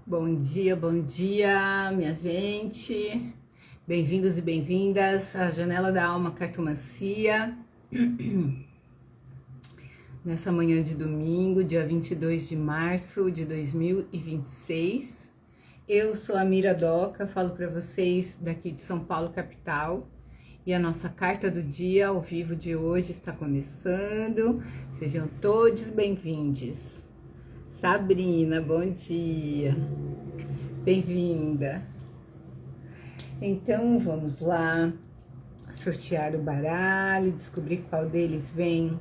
Bom dia, minha gente. Bem-vindos e bem-vindas à Janela da Alma Cartomancia. Nessa manhã de domingo, dia 22 de março de 2026. Eu sou a Mira Doca, falo para vocês daqui de São Paulo, capital. E a nossa carta do dia ao vivo de hoje está começando. Sejam todos bem-vindos. Sabrina, bom dia. Bem-vinda. Então, vamos lá sortear o baralho, descobrir qual deles vem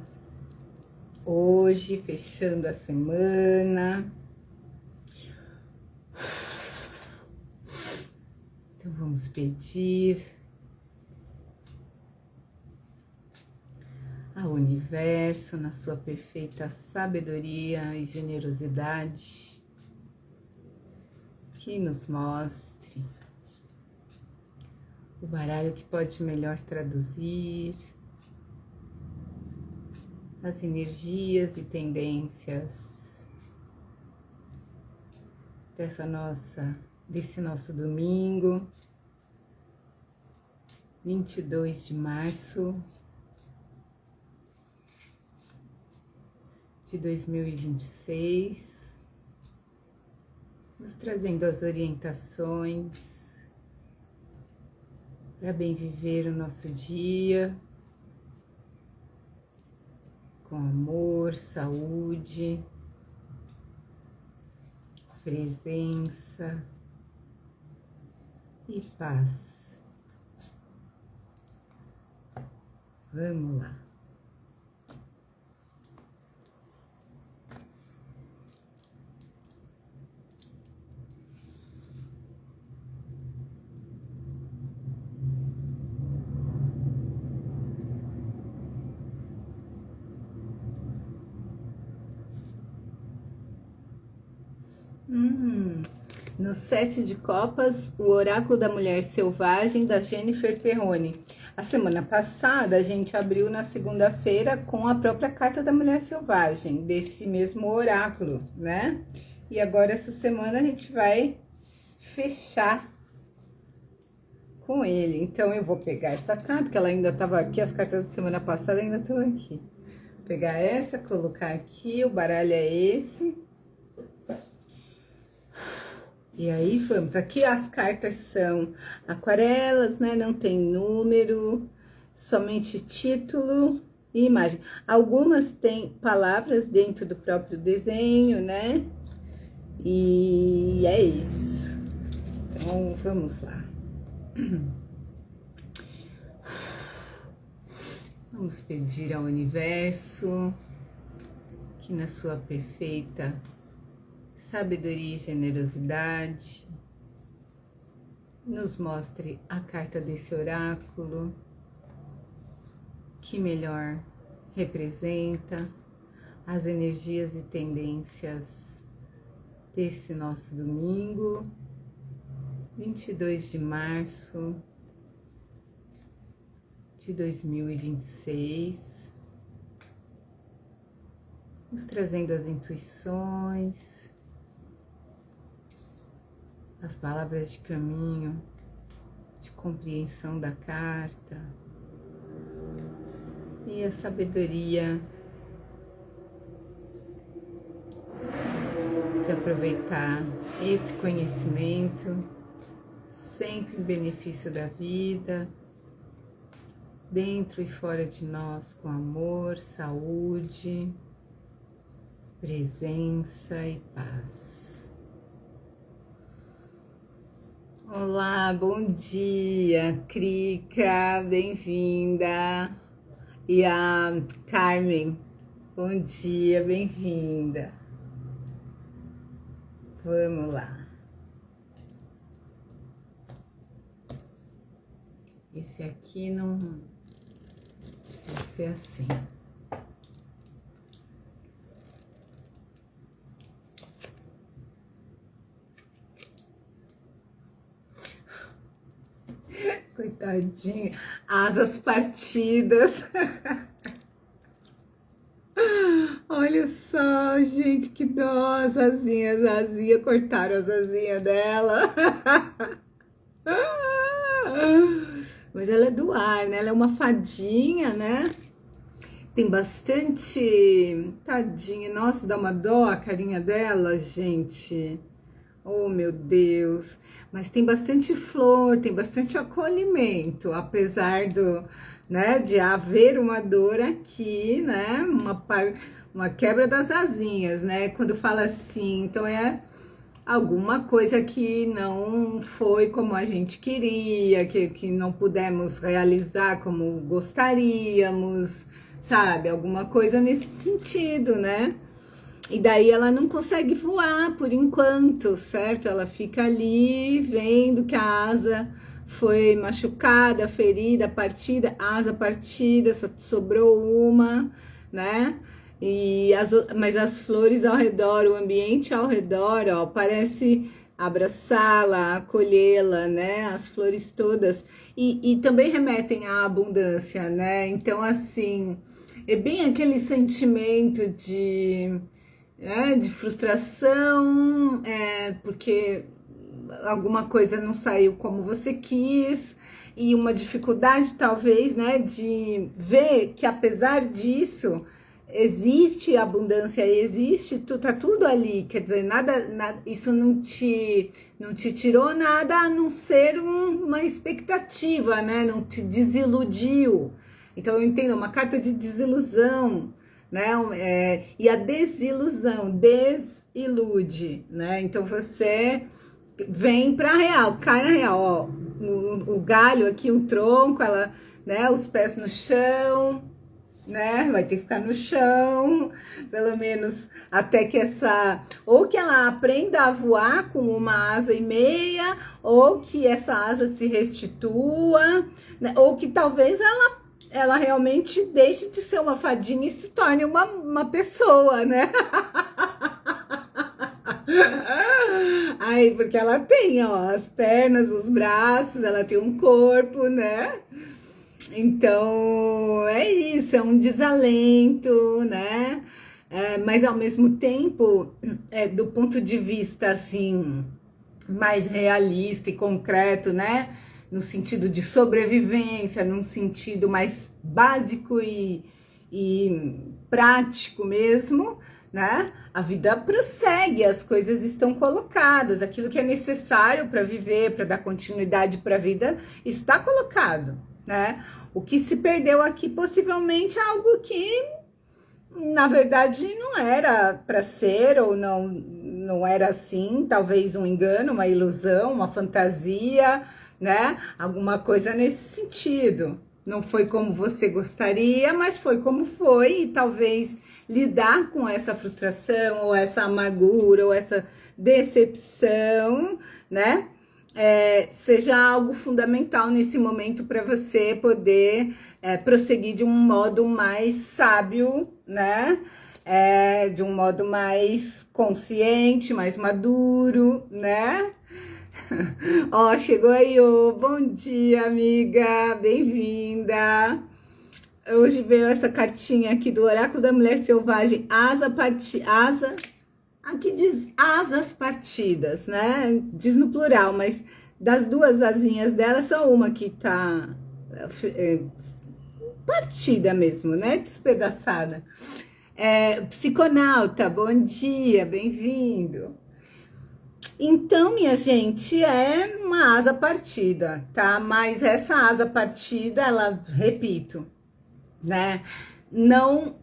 hoje, fechando a semana. Então, vamos pedir ao universo, na sua perfeita sabedoria e generosidade, que nos mostre o baralho que pode melhor traduzir as energias e tendências desse nosso domingo, 22 de março de 2026, nos trazendo as orientações para bem viver o nosso dia, com amor, saúde, presença e paz. Vamos lá. No 7 de copas, o oráculo da mulher selvagem, da Jennifer Perrone. A semana passada, a gente abriu na segunda-feira com a própria carta da mulher selvagem, desse mesmo oráculo, né? E agora, essa semana, a gente vai fechar com ele. Então, eu vou pegar essa carta, que ela ainda estava aqui, as cartas da semana passada ainda estão aqui. Vou pegar essa, colocar aqui, o baralho é esse. E aí vamos, aqui as cartas são aquarelas, né? Não tem número, somente título e imagem. Algumas têm palavras dentro do próprio desenho, né? E é isso. Então, vamos lá. Vamos pedir ao universo que na sua perfeita sabedoria e generosidade nos mostre a carta desse oráculo que melhor representa as energias e tendências desse nosso domingo, 22 de março de 2026, nos trazendo as intuições, as palavras de caminho, de compreensão da carta e a sabedoria de aproveitar esse conhecimento sempre em benefício da vida, dentro e fora de nós, com amor, saúde, presença e paz. Olá, bom dia, Krika, bem-vinda. E a Carmen, bom dia, bem-vinda. Vamos lá. Esse aqui não precisa ser assim. Coitadinha, asas partidas. Olha Olha só, gente, que dó, as asinhas, cortaram as asinhas dela. Mas ela é do ar, né? Ela é uma fadinha, né? Tem bastante... Tadinha, nossa, dá uma dó a carinha dela, gente. Oh, meu Deus. Mas tem bastante flor, tem bastante acolhimento, apesar do, né, de haver uma dor aqui, né? Uma quebra das asinhas, né? Quando fala assim, então é alguma coisa que não foi como a gente queria, que não pudemos realizar como gostaríamos, sabe? Alguma coisa nesse sentido, né? E daí ela não consegue voar por enquanto, certo? Ela fica ali vendo que a asa foi machucada, ferida, partida, asa partida, só sobrou uma, né? Mas as flores ao redor, o ambiente ao redor, ó, parece abraçá-la, acolhê-la, né? As flores todas. E também remetem à abundância, né? Então, assim, é bem aquele sentimento de frustração, porque alguma coisa não saiu como você quis, e uma dificuldade talvez, né, de ver que apesar disso, existe abundância, existe, tá tudo ali, quer dizer, nada isso não te tirou nada a não ser uma expectativa, né, não te desiludiu. Então eu entendo, uma carta de desilusão, né? E a desilusão desilude, né? Então você vem para real, cai na real, ó, o galho aqui, o tronco, ela, né? Os pés no chão, né? Vai ter que ficar no chão, pelo menos até que ou que ela aprenda a voar com uma asa e meia, ou que essa asa se restitua, né? Ou que talvez ela realmente deixe de ser uma fadinha e se torne uma pessoa, né? Aí, porque ela tem, ó, as pernas, os braços, ela tem um corpo, né? Então, é isso, é um desalento, né? Mas, ao mesmo tempo, do ponto de vista, assim, mais realista e concreto, né? No sentido de sobrevivência, num sentido mais básico e prático mesmo, né? A vida prossegue, as coisas estão colocadas, aquilo que é necessário para viver, para dar continuidade para a vida, está colocado, né? O que se perdeu aqui possivelmente é algo que, na verdade, não era para ser ou não era assim, talvez um engano, uma ilusão, uma fantasia, né? Alguma coisa nesse sentido. Não foi como você gostaria, mas foi como foi, e talvez lidar com essa frustração, ou essa amargura, ou essa decepção, né? Seja algo fundamental nesse momento para você poder prosseguir de um modo mais sábio, né? De um modo mais consciente, mais maduro, né? Ó, chegou aí, bom dia, amiga, bem-vinda. Hoje veio essa cartinha aqui do Oráculo da Mulher Selvagem, aqui diz asas partidas, né? Diz no plural, mas das duas asinhas dela, só uma que tá partida mesmo, né? Despedaçada. Psiconauta, bom dia, bem-vindo. Então, minha gente, é uma asa partida, tá? Mas essa asa partida, ela, repito, né? Não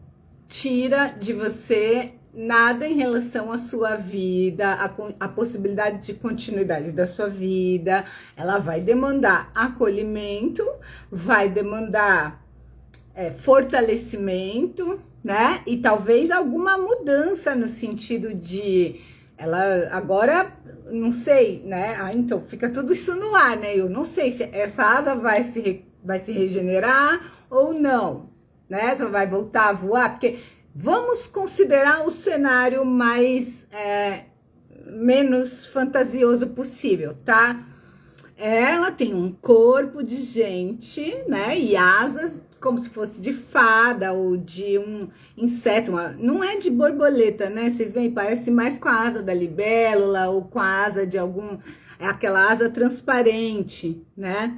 tira de você nada em relação à sua vida, a possibilidade de continuidade da sua vida. Ela vai demandar acolhimento, vai demandar fortalecimento, né? E talvez alguma mudança no sentido de ela agora, não sei, né? Então fica tudo isso no ar, né? Eu não sei se essa asa vai se regenerar ou não, né? Você vai voltar a voar, porque vamos considerar o cenário menos fantasioso possível, tá? Ela tem um corpo de gente, né? E asas como se fosse de fada ou de um inseto, não é de borboleta, né? Vocês veem, parece mais com a asa da libélula ou com a asa de algum, é aquela asa transparente, né?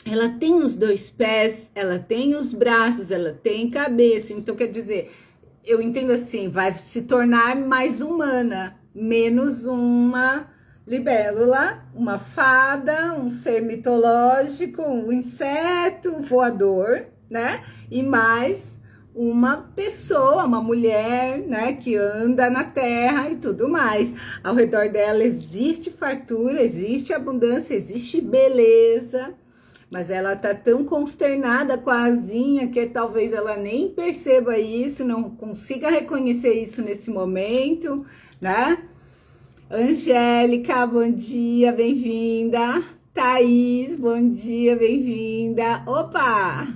Ela tem os 2 pés, ela tem os braços, ela tem cabeça, então quer dizer, eu entendo assim, vai se tornar mais humana, menos uma libélula, uma fada, um ser mitológico, um inseto voador, né? E mais uma pessoa, uma mulher, né? Que anda na terra e tudo mais. Ao redor dela existe fartura, existe abundância, existe beleza. Mas ela tá tão consternada com a asinha que talvez ela nem perceba isso, não consiga reconhecer isso nesse momento, né? Angélica, bom dia, bem-vinda. Thaís, bom dia, bem-vinda. Opa!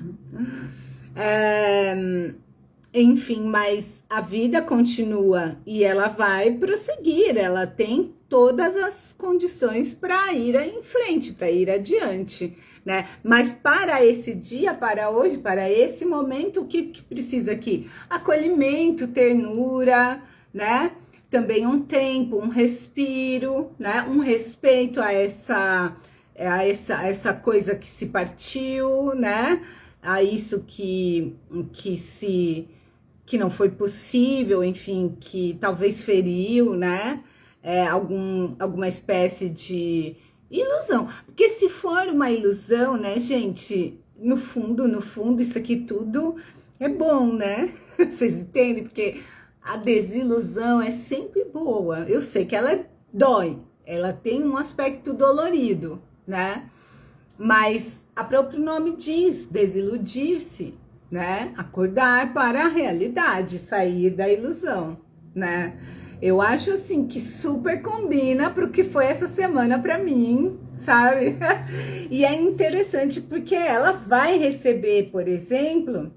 Enfim, mas a vida continua e ela vai prosseguir, ela tem todas as condições para ir em frente, para ir adiante, né? Mas para esse dia, para hoje, para esse momento, o que precisa aqui? Acolhimento, ternura, né? Também um tempo, um respiro, né? Um respeito a essa coisa que se partiu, né? A isso que não foi possível, enfim, que talvez feriu, né? Alguma espécie de ilusão. Porque se for uma ilusão, né, gente, no fundo, isso aqui tudo é bom, né? Vocês entendem? Porque a desilusão é sempre boa. Eu sei que ela dói, ela tem um aspecto dolorido, né? Mas o próprio nome diz, desiludir-se, né? Acordar para a realidade, sair da ilusão, né? Eu acho assim que super combina para o que foi essa semana para mim, sabe? E é interessante porque ela vai receber, por exemplo,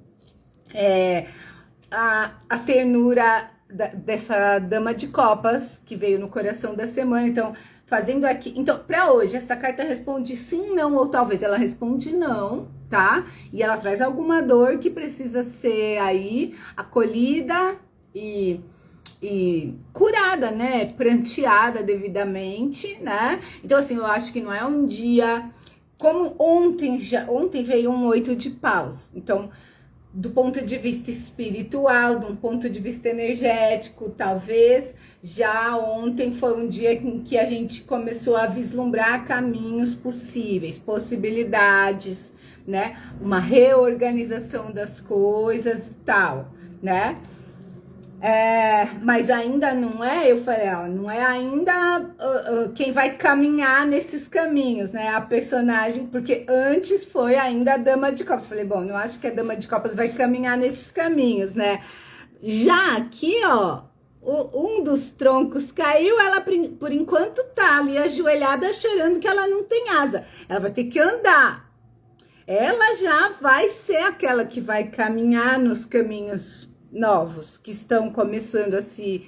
a ternura dessa dama de copas que veio no coração da semana. Então, fazendo aqui, então, para hoje, essa carta responde sim, não, ou talvez ela responde não, tá? E ela traz alguma dor que precisa ser aí acolhida e curada, né? Pranteada devidamente, né? Então, assim, eu acho que não é um dia como ontem veio um 8 de paus. Então, do ponto de vista espiritual, de um ponto de vista energético, talvez já ontem foi um dia em que a gente começou a vislumbrar caminhos possíveis, possibilidades, né? Uma reorganização das coisas e tal, né? Mas ainda não é, eu falei, ó, não é ainda quem vai caminhar nesses caminhos, né? A personagem, porque antes foi ainda a Dama de Copas. Falei, bom, não acho que a Dama de Copas vai caminhar nesses caminhos, né? Já aqui, ó, um dos troncos caiu, ela por enquanto tá ali ajoelhada chorando que ela não tem asa. Ela vai ter que andar. Ela já vai ser aquela que vai caminhar nos caminhos novos, que estão começando a se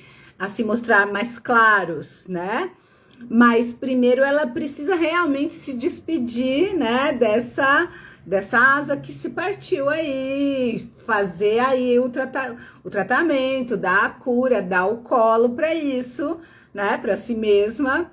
mostrar mais claros, né? Mas primeiro ela precisa realmente se despedir, né, dessa asa que se partiu aí, fazer aí o tratamento, dar a cura, dar o colo para isso, né, para si mesma,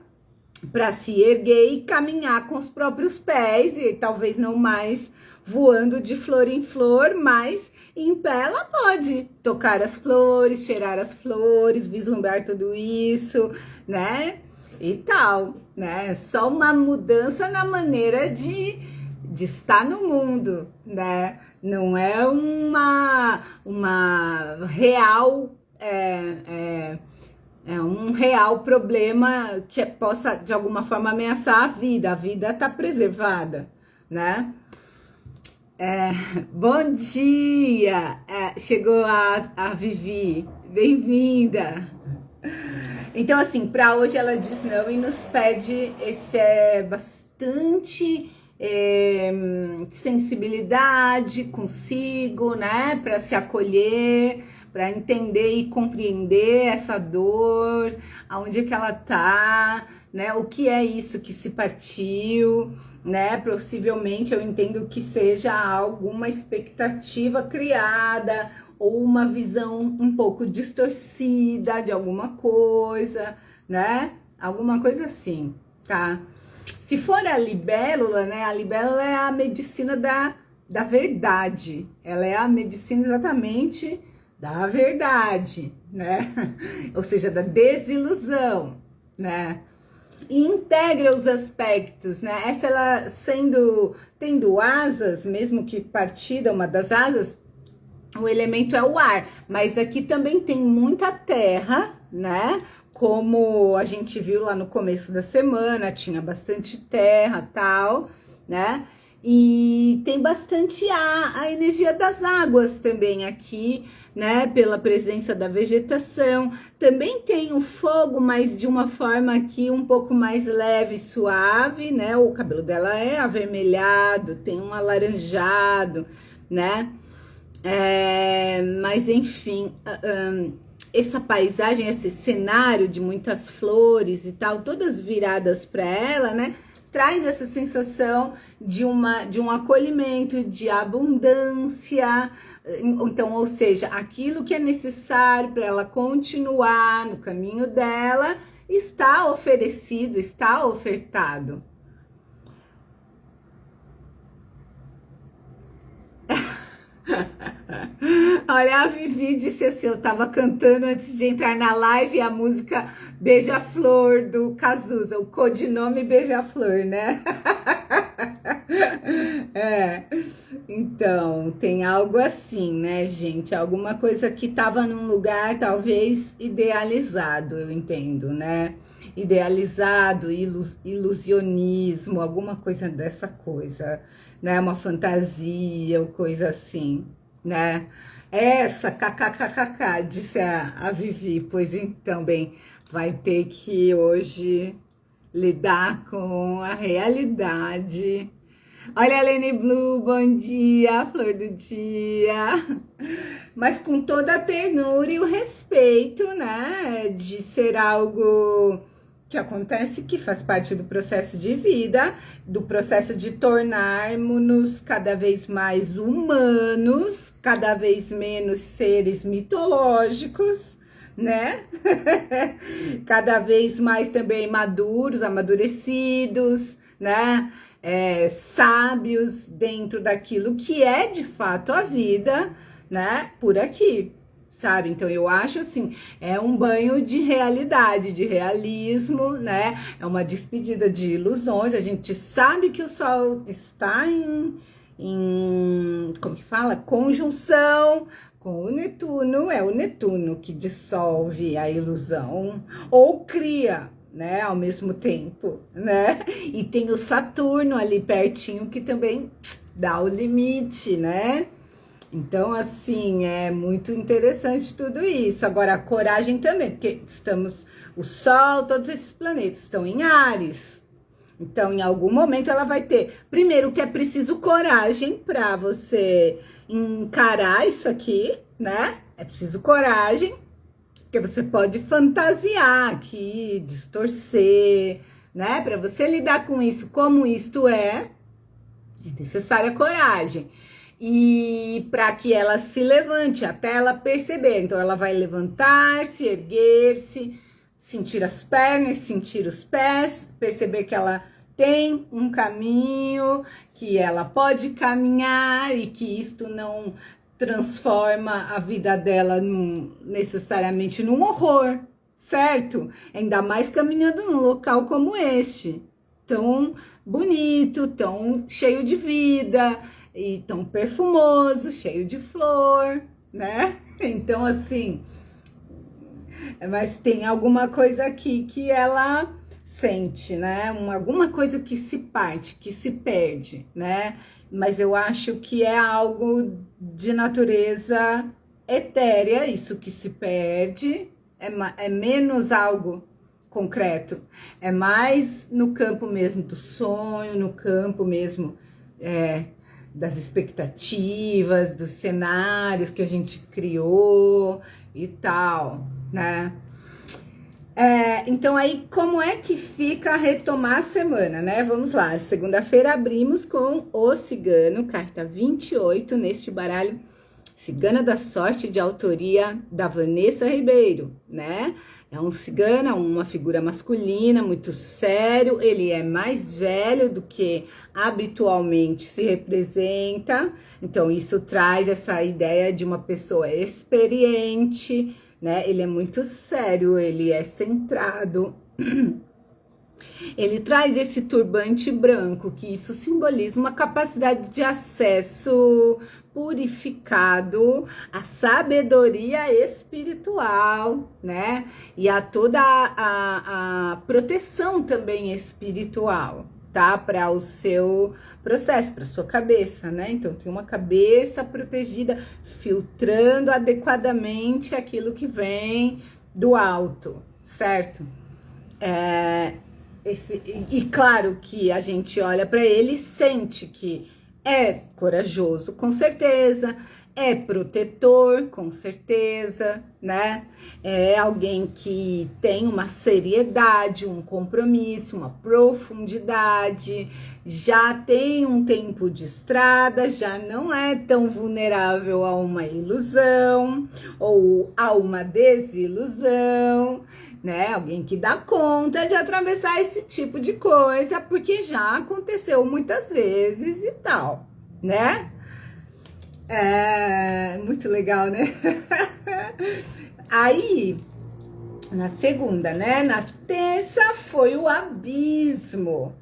para se erguer e caminhar com os próprios pés, e talvez não mais voando de flor em flor, mas em pé ela pode tocar as flores, cheirar as flores, vislumbrar tudo isso, né? E tal, né? Só uma mudança na maneira de estar no mundo, né? Não é uma real... um real problema que possa, de alguma forma, ameaçar a vida tá preservada, né? Bom dia! Chegou a Vivi, bem-vinda! Então, assim, para hoje ela diz não e nos pede bastante sensibilidade consigo, né? Para se acolher, para entender e compreender essa dor, aonde é que ela tá, né? O que é isso que se partiu, né? Possivelmente eu entendo que seja alguma expectativa criada ou uma visão um pouco distorcida de alguma coisa, né? Alguma coisa assim, tá? Se for a libélula, né? A libélula é a medicina da verdade. Ela é a medicina exatamente da verdade, né? Ou seja, da desilusão, né? E integra os aspectos, né? Essa ela tendo asas, mesmo que partida uma das asas, o elemento é o ar, mas aqui também tem muita terra, né? Como a gente viu lá no começo da semana, tinha bastante terra, tal, né? E tem bastante ar, a energia das águas também aqui, né? Pela presença da vegetação. Também tem o fogo, mas de uma forma aqui um pouco mais leve, suave, né? O cabelo dela é avermelhado, tem um alaranjado, né? Mas enfim, essa paisagem, esse cenário de muitas flores e tal, todas viradas para ela, né? Traz essa sensação de um acolhimento, de abundância. Então, ou seja, aquilo que é necessário para ela continuar no caminho dela está oferecido, está ofertado. Olha, a Vivi disse assim, eu tava cantando antes de entrar na live a música Beija-Flor do Cazuza, o codinome Beija-Flor, né? Então, tem algo assim, né, gente? Alguma coisa que tava num lugar talvez idealizado, eu entendo, né? Idealizado, ilusionismo, alguma coisa dessa coisa, né? Uma fantasia ou coisa assim, né? Essa, kkkk, disse a Vivi. Pois então, bem, vai ter que hoje lidar com a realidade. Olha a Lene Blue, bom dia, flor do dia. Mas com toda a ternura e o respeito, né? De ser algo que acontece, que faz parte do processo de vida, do processo de tornarmos-nos cada vez mais humanos, cada vez menos seres mitológicos, né? Cada vez mais também maduros, amadurecidos, né? Sábios dentro daquilo que é de fato a vida, né? Por aqui. Sabe? Então eu acho assim, é um banho de realidade, de realismo, né? É uma despedida de ilusões. A gente sabe que o Sol está como que fala? Conjunção com o Netuno. É o Netuno que dissolve a ilusão ou cria, né? Ao mesmo tempo, né? E tem o Saturno ali pertinho que também dá o limite, né? Então, assim, é muito interessante tudo isso. Agora, a coragem também, porque o Sol, todos esses planetas estão em Áries. Então, em algum momento ela vai ter, primeiro, que é preciso coragem para você encarar isso aqui, né? É preciso coragem, porque você pode fantasiar aqui, distorcer, né? Para você lidar com isso como isto é necessária coragem. E para que ela se levante até ela perceber. Então, ela vai levantar-se, erguer-se, sentir as pernas, sentir os pés, perceber que ela tem um caminho, que ela pode caminhar e que isto não transforma a vida dela necessariamente num horror, certo? Ainda mais caminhando num local como este, tão bonito, tão cheio de vida, e tão perfumoso, cheio de flor, né? Então, assim, mas tem alguma coisa aqui que ela sente, né? Alguma coisa que se parte, que se perde, né? Mas eu acho que é algo de natureza etérea, isso que se perde, é menos algo concreto, é mais no campo mesmo do sonho, no campo mesmo das expectativas, dos cenários que a gente criou e tal, né? Então aí, como é que fica retomar a semana, né? Vamos lá, segunda-feira abrimos com o Cigano, carta 28, neste baralho Cigana da Sorte, de autoria da Vanessa Ribeiro, né? É um cigano, uma figura masculina, muito sério, ele é mais velho do que habitualmente se representa, então isso traz essa ideia de uma pessoa experiente, né? Ele é muito sério, ele é centrado. Ele traz esse turbante branco, que isso simboliza uma capacidade de acesso purificado à sabedoria espiritual, né? E a toda a proteção também espiritual, tá? Para o seu processo, para sua cabeça, né? Então tem uma cabeça protegida, filtrando adequadamente aquilo que vem do alto, certo? E claro que a gente olha para ele e sente que é corajoso, com certeza, é protetor, com certeza, né? É alguém que tem uma seriedade, um compromisso, uma profundidade, já tem um tempo de estrada, já não é tão vulnerável a uma ilusão ou a uma desilusão, né? Alguém que dá conta de atravessar esse tipo de coisa, porque já aconteceu muitas vezes e tal, né? Muito legal, né? Aí, na segunda, né? Na terça foi o abismo.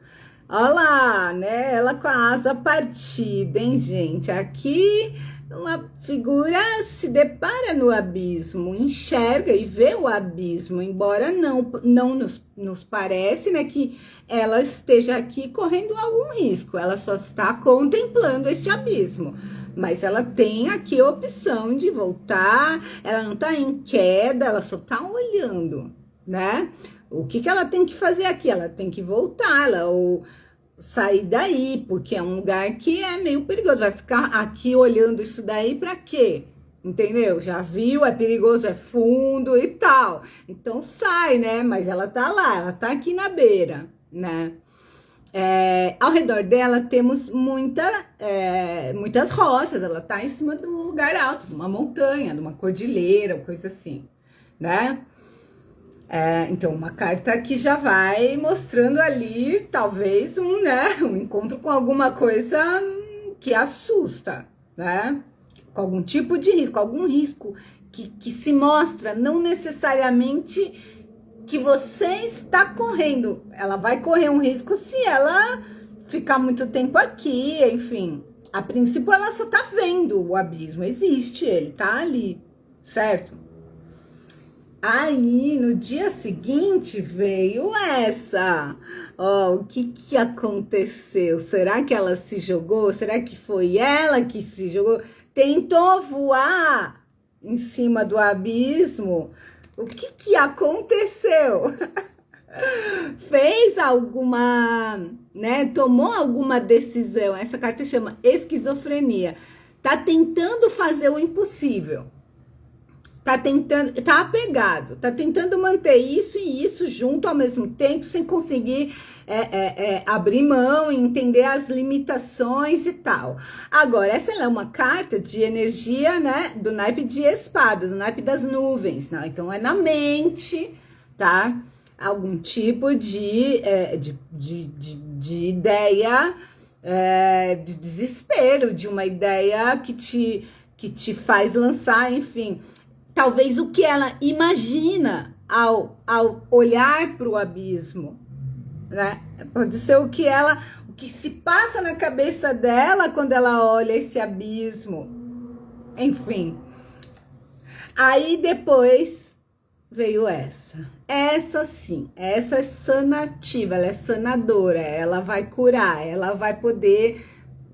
Olha lá, né? Ela com a asa partida, hein, gente? Aqui uma figura se depara no abismo, enxerga e vê o abismo, embora não nos parece, né, que ela esteja aqui correndo algum risco, ela só está contemplando este abismo, mas ela tem aqui a opção de voltar, ela não está em queda, ela só está olhando, né? O que ela tem que fazer aqui? Ela tem que voltar, ou sair daí, porque é um lugar que é meio perigoso. Vai ficar aqui olhando isso daí pra quê? Entendeu? Já viu, é perigoso, é fundo e tal. Então sai, né? Mas ela tá lá, ela tá aqui na beira, né? Ao redor dela temos muitas rochas, ela tá em cima de um lugar alto, de uma montanha, de uma cordilheira, coisa assim, né? Então, uma carta que já vai mostrando ali, talvez, um encontro com alguma coisa que assusta, né? Com algum tipo de risco, algum risco que se mostra, não necessariamente que você está correndo. Ela vai correr um risco se ela ficar muito tempo aqui, enfim. A princípio, ela só tá vendo o abismo, existe, ele tá ali, certo? Aí, no dia seguinte, veio essa. Ó, o que aconteceu? Será que ela se jogou? Será que foi ela que se jogou? Tentou voar em cima do abismo? O que aconteceu? Fez alguma, né? Tomou alguma decisão? Essa carta chama esquizofrenia. Tá tentando fazer o impossível. Tá apegado, tá tentando manter isso e isso junto ao mesmo tempo, sem conseguir abrir mão e entender as limitações e tal. Agora, essa é uma carta de energia, né, do naipe de espadas, do naipe das nuvens, né? Então é na mente, tá? Algum tipo de ideia, de desespero, de uma ideia que te faz lançar, enfim. Talvez o que ela imagina ao olhar para o abismo, né? Pode ser o que se passa na cabeça dela quando ela olha esse abismo. Enfim. Aí depois veio essa. Essa sim, essa é sanativa, ela é sanadora, ela vai curar, ela vai poder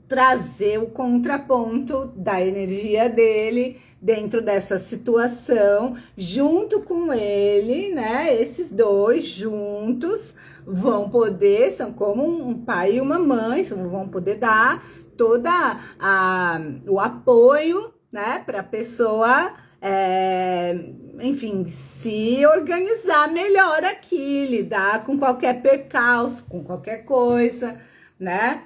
trazer o contraponto da energia dele dentro dessa situação, junto com ele, né? Esses dois juntos vão poder, são como um pai e uma mãe, vão poder dar toda o apoio, né, para a pessoa, enfim, se organizar melhor aqui, lidar com qualquer percalço, com qualquer coisa, né?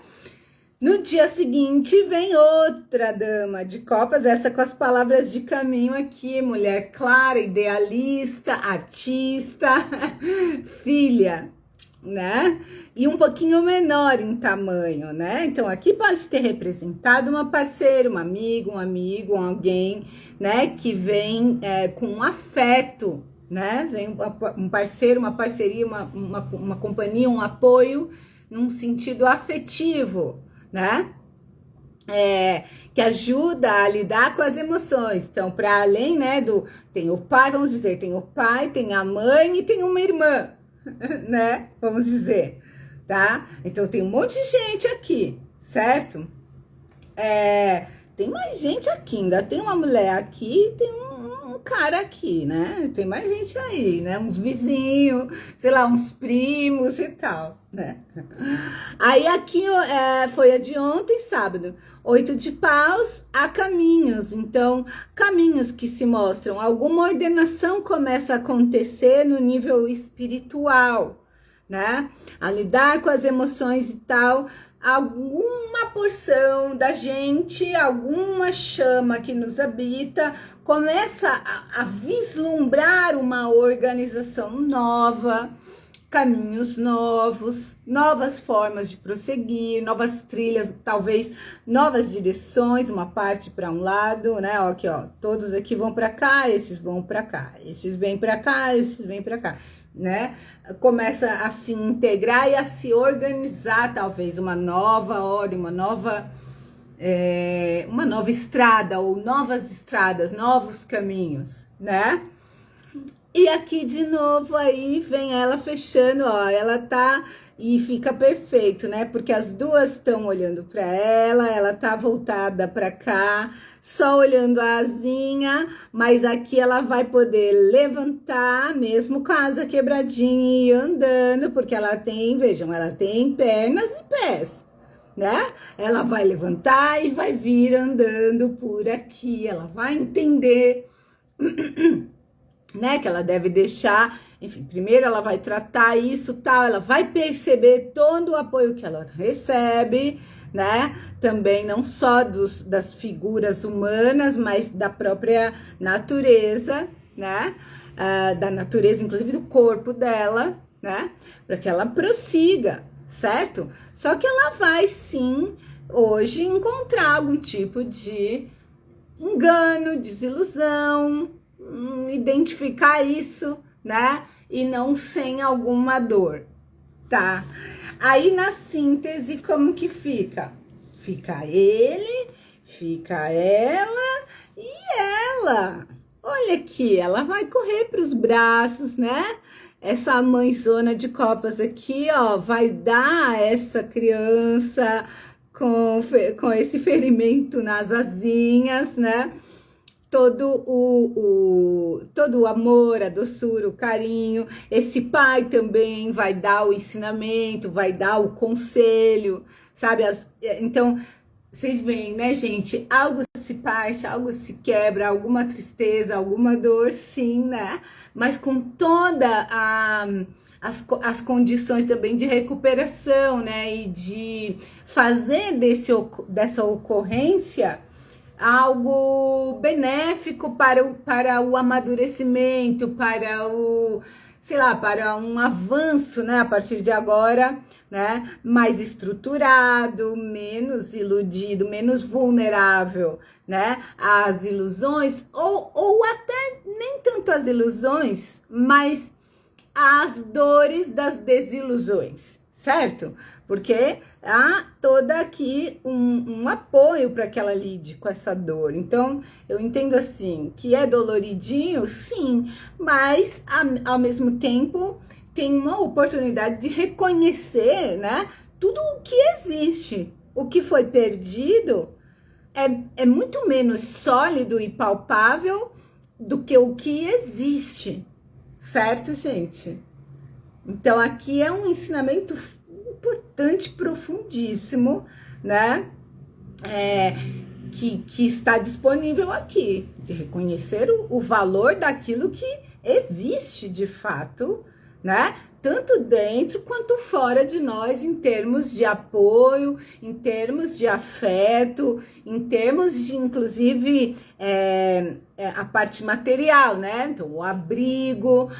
No dia seguinte vem outra dama de copas, essa com as palavras de caminho aqui, mulher clara, idealista, artista, filha, né? E um pouquinho menor em tamanho, né? Então aqui pode ter representado uma parceira, um amigo, alguém, né? Que vem com um afeto, né? Vem um parceiro, uma parceria, uma companhia, um apoio num sentido afetivo, né? Que ajuda a lidar com as emoções. Então, para além, né, tem o pai, vamos dizer, tem o pai, tem a mãe e tem uma irmã, né? Vamos dizer, tá? Então, tem um monte de gente aqui, certo? Tem mais gente aqui, ainda tem uma mulher aqui, tem um cara aqui, né? Tem mais gente aí, né? Uns vizinhos, sei lá, uns primos e tal, né? Aí aqui foi a de ontem, sábado, 8 de paus, há caminhos. Então, caminhos que se mostram, alguma ordenação começa a acontecer no nível espiritual, né? A lidar com as emoções e tal, alguma porção da gente, alguma chama que nos habita, começa a vislumbrar uma organização nova, caminhos novos, novas formas de prosseguir, novas trilhas, talvez novas direções, uma parte para um lado, né? Ó, aqui, ó, todos aqui vão para cá, esses vão para cá, esses vêm para cá, esses vêm para cá, né? Começa a se integrar e a se organizar, talvez uma nova ordem, uma nova estrada ou novas estradas, novos caminhos, né? E aqui de novo aí vem ela fechando, ó, ela tá e fica perfeito, né? Porque as duas estão olhando para ela tá voltada para cá, só olhando a asinha, mas aqui ela vai poder levantar, mesmo com a asa quebradinha e andando, porque ela tem, vejam, ela tem pernas e pés, né? Ela vai levantar e vai vir andando por aqui, ela vai entender né, que ela deve deixar, enfim, primeiro ela vai tratar isso, tal, ela vai perceber todo o apoio que ela recebe, né, também não só das figuras humanas, mas da própria natureza, né, da natureza, inclusive do corpo dela, né, para que ela prossiga, certo? Só que ela vai, sim, hoje encontrar algum tipo de engano, desilusão, identificar isso, né? E não sem alguma dor, tá? Aí na síntese, como que fica? Fica ele, fica ela e ela. Olha aqui, ela vai correr para os braços, né? Essa mãezona de copas aqui, ó, vai dar a essa criança com esse ferimento nas asinhas, né? Todo o amor, a doçura, o carinho. Esse pai também vai dar o ensinamento, vai dar o conselho, sabe? Então, vocês veem, né, gente? Algo se parte, algo se quebra, alguma tristeza, alguma dor, sim, né? Mas com toda as condições também de recuperação, né? E de fazer dessa ocorrência algo benéfico para o amadurecimento, para sei lá, para um avanço, né, a partir de agora, né, mais estruturado, menos iludido, menos vulnerável, né, às ilusões, ou até nem tanto às ilusões, mas às dores das desilusões, certo? Porque há toda aqui um apoio para que ela lide com essa dor. Então, eu entendo assim, que é doloridinho, sim, mas ao mesmo tempo tem uma oportunidade de reconhecer, né, tudo o que existe. O que foi perdido é muito menos sólido e palpável do que o que existe, certo, gente? Então, aqui é um ensinamento importante, profundíssimo, né? que está disponível aqui, de reconhecer o valor daquilo que existe de fato, né? Tanto dentro quanto fora de nós, em termos de apoio, em termos de afeto, em termos de, inclusive, a parte material, né? Então, o abrigo,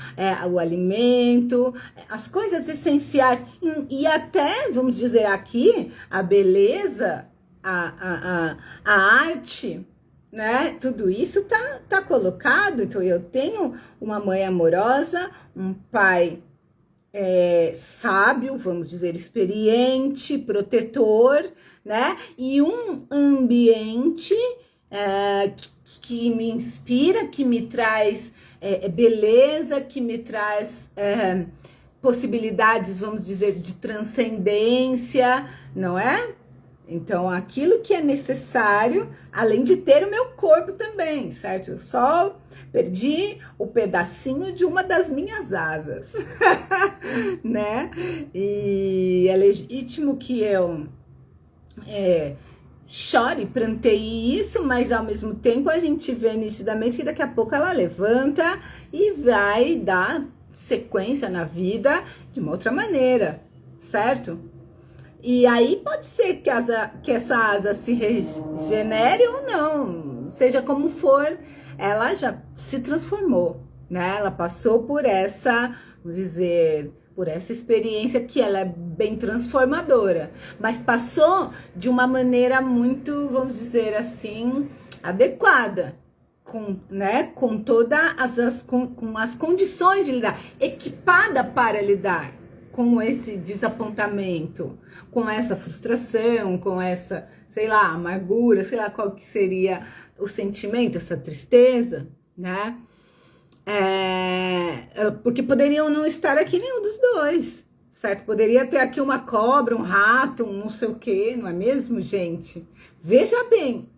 o alimento, as coisas essenciais, e até, vamos dizer aqui, a beleza, a arte, né? Tudo isso tá colocado. Então, eu tenho uma mãe amorosa, um pai sábio, vamos dizer, experiente, protetor, né? E um ambiente que me inspira, que me traz beleza, que me traz possibilidades, vamos dizer, de transcendência, não é? Então, aquilo que é necessário, além de ter o meu corpo também, certo? Eu só perdi o pedacinho de uma das minhas asas, né? E é legítimo que eu chore, pranteie isso, mas ao mesmo tempo a gente vê nitidamente que daqui a pouco ela levanta e vai dar sequência na vida de uma outra maneira, certo? E aí pode ser que essa asa se regenere ou não, seja como for, ela já se transformou, né? Ela passou por essa, vamos dizer, por essa experiência que ela é bem transformadora, mas passou de uma maneira muito, vamos dizer assim, adequada, com todas com as condições de lidar, equipada para lidar com esse desapontamento, com essa frustração, com essa, sei lá, amargura, sei lá qual que seria o sentimento, essa tristeza, né? Porque poderiam não estar aqui nenhum dos dois, certo? Poderia ter aqui uma cobra, um rato, um não sei o quê, não é mesmo, gente? Veja bem.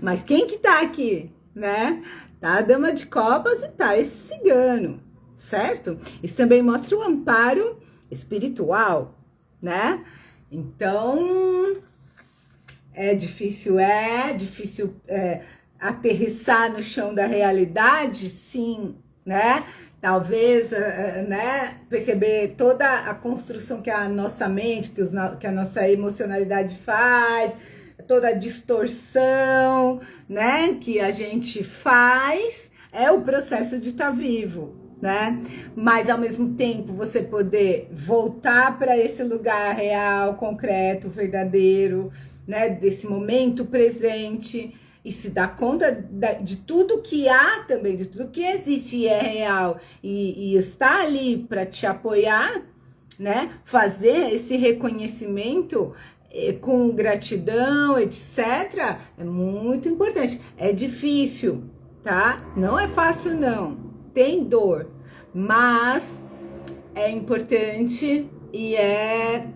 Mas quem que tá aqui, né? Tá a dama de copas e tá esse cigano, certo? Isso também mostra o amparo espiritual, né? Então, é difícil aterrissar no chão da realidade, sim, né? Talvez, né, perceber toda a construção que a nossa mente, que a nossa emocionalidade faz, toda a distorção, né, que a gente faz, é o processo de estar vivo, né? Mas ao mesmo tempo você poder voltar para esse lugar real, concreto, verdadeiro, né, desse momento presente e se dar conta de tudo que há também, de tudo que existe e é real e está ali para te apoiar, né? Fazer esse reconhecimento com gratidão, etc., é muito importante. É difícil, tá? Não é fácil, não. Tem dor, mas é importante e é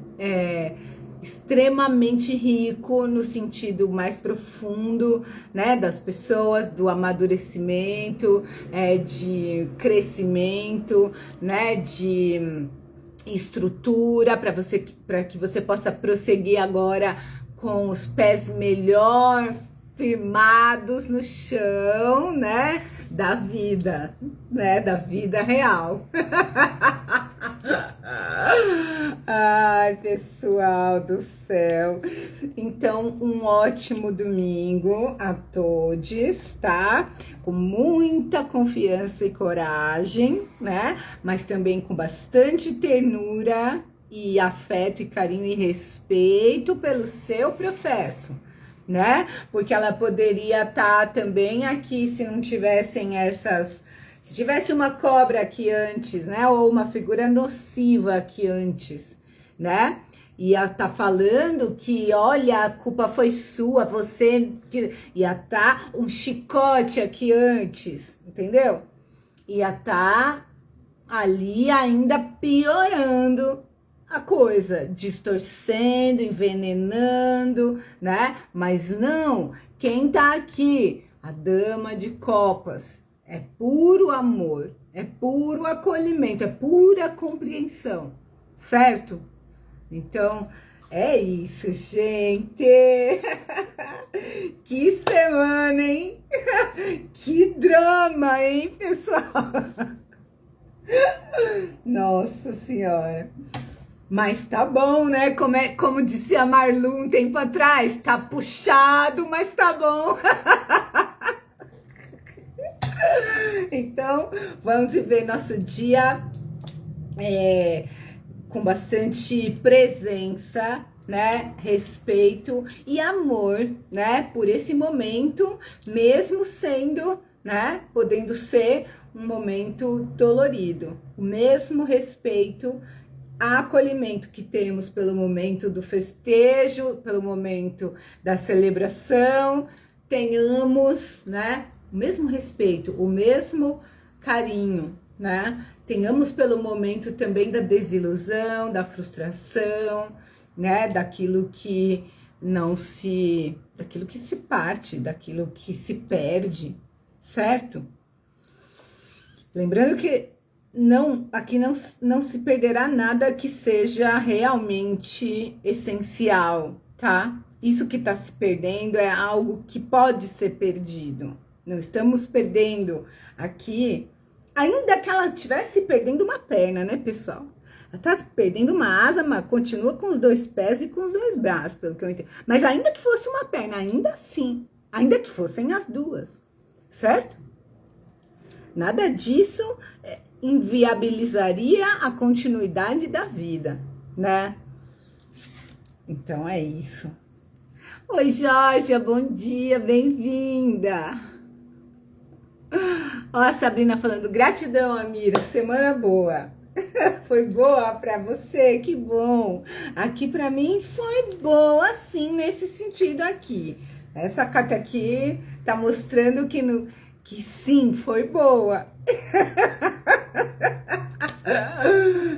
extremamente rico no sentido mais profundo, né, das pessoas, do amadurecimento, de crescimento, né, de estrutura para que você possa prosseguir agora com os pés melhor firmados no chão, né, da vida, né, da vida real. Ai, pessoal do céu. Então, um ótimo domingo a todos, tá? Com muita confiança e coragem, né? Mas também com bastante ternura e afeto e carinho e respeito pelo seu processo, né? Porque ela poderia estar também aqui se não tivessem se tivesse uma cobra aqui antes, né? Ou uma figura nociva aqui antes, né? E ela tá falando que, olha, a culpa foi sua, você ia tá um chicote aqui antes, entendeu? Ia tá ali ainda piorando a coisa, distorcendo, envenenando, né? Mas não, quem tá aqui? A dama de copas. É puro amor, é puro acolhimento, é pura compreensão, certo? Então, É isso, gente. Que semana, hein? Que drama, hein, pessoal? Nossa Senhora. Mas tá bom, né? Como disse a Marlu um tempo atrás, tá puxado, mas tá bom. Então, vamos viver nosso dia com bastante presença, né? Respeito e amor, né? Por esse momento, mesmo sendo, né? Podendo ser um momento dolorido. O mesmo respeito, acolhimento que temos pelo momento do festejo, pelo momento da celebração, tenhamos, né? O mesmo respeito, o mesmo carinho, né? Tenhamos pelo momento também da desilusão, da frustração, né? Daquilo que daquilo que se parte, daquilo que se perde, certo? Lembrando que aqui não se perderá nada que seja realmente essencial, tá? Isso que está se perdendo é algo que pode ser perdido. Não estamos perdendo aqui, ainda que ela estivesse perdendo uma perna, né, pessoal? Ela está perdendo uma asa, mas continua com os 2 pés e com os 2 braços, pelo que eu entendo. Mas ainda que fosse uma perna, ainda assim, ainda que fossem as 2, certo? Nada disso inviabilizaria a continuidade da vida, né? Então é isso. Oi, Jorge, bom dia, bem-vinda. Ó, a Sabrina falando, gratidão, Amira, semana boa. Foi boa pra você? Que bom. Aqui pra mim foi boa, sim, nesse sentido aqui. Essa carta aqui tá mostrando que sim, foi boa.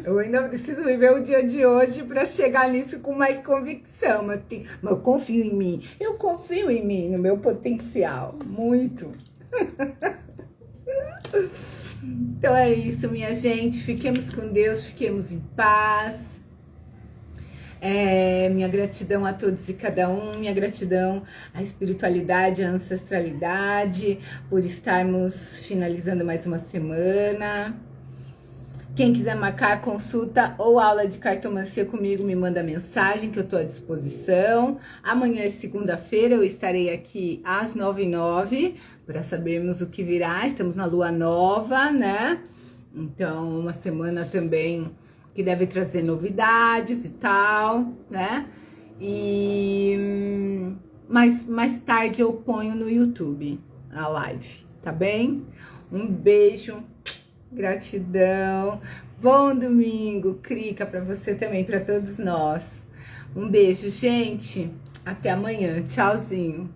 Eu ainda preciso viver o dia de hoje para chegar nisso com mais convicção, mas eu confio em mim. Eu confio em mim, no meu potencial, muito. Então é isso, minha gente. Fiquemos com Deus, fiquemos em paz. Minha gratidão a todos e cada um, minha gratidão à espiritualidade, à ancestralidade, por estarmos finalizando mais uma semana. Quem quiser marcar consulta ou aula de cartomancia comigo, me manda mensagem que eu estou à disposição. Amanhã é segunda-feira, eu estarei aqui às 9h09 para sabermos o que virá. Estamos na lua nova, né? Então, uma semana também que deve trazer novidades e tal, né? Mas mais tarde eu ponho no YouTube a live, tá bem? Um beijo. Gratidão, bom domingo, Crica, para você também, para todos nós. Um beijo, gente, até amanhã, tchauzinho.